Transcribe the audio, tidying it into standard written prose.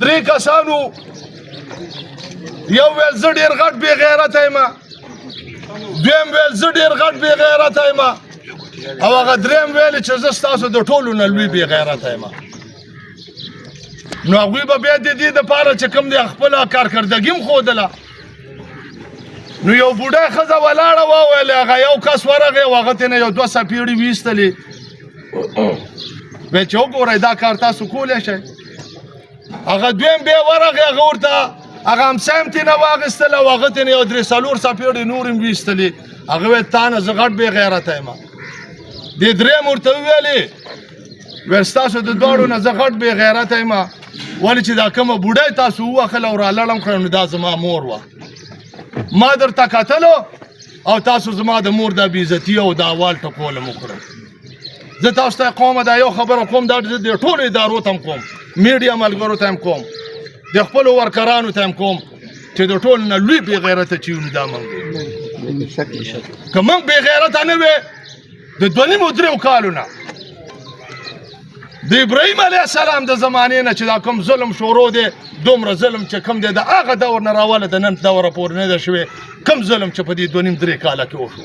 درې کسانو یو ویل زه ډېر غټ بې غیرته یم، دویم ویل زه ډېر غټ بې غیرته یم، او هغه دریم ویل چې زه ستاسو د ټولو نه لوی بې غیرته یم. نو هغوی به بیا د دې دپاره چې کوم دی خپله کارکردګي هم ښودله. نو یو بوډۍ ښځه ولاړه وه، ویل هغه یو کس ورغی او هغه ترې نه یو 2 څپېړې ویستلې. ویل چې وګورئ دا کار تاسو کولی شئ. هغه دویم بیا ورغی، هغه ورته هغه همسایه هم ترېنه واخېستله او هغه ترې نه یو 3-4 څپېړې نور هم ویستلې. هغه ویل تا نه زه غټ بې غیرته یم. دې دریم ورته وویلې، ویل ستاسو د دواړو نه زه غټ بې غیرته یم، ولې چې دا کومه بوډۍ تاسو ووهله او رالړم کړه نو دا زما مور وه. ما درته کتلو او تاسو زما د مور دا بېعزتي او د احوال ټکول مو کړل. زه تاسو ته قومه دا یو خبره کوم، دا زه د ټولو ادارو ته هم کوم، میډیا ملګرو ته هم کوم، د خپلو ورکرانو ته هم کوم چې د ټولو نه لوی بې غیرته چې یو نو دا موږ یو. که موږ بې غیرته نه وې د 2.5-3 کالو نه د ابراهیم علیه السلام د زمانې نه چې دا کوم ظلم شروع دی، دومره ظلم چې کوم دی د هغه دور نه راوله د نن دوره پورې نه ده شوې کوم ظلم چې په دې 2.5-3 کاله کې وشو.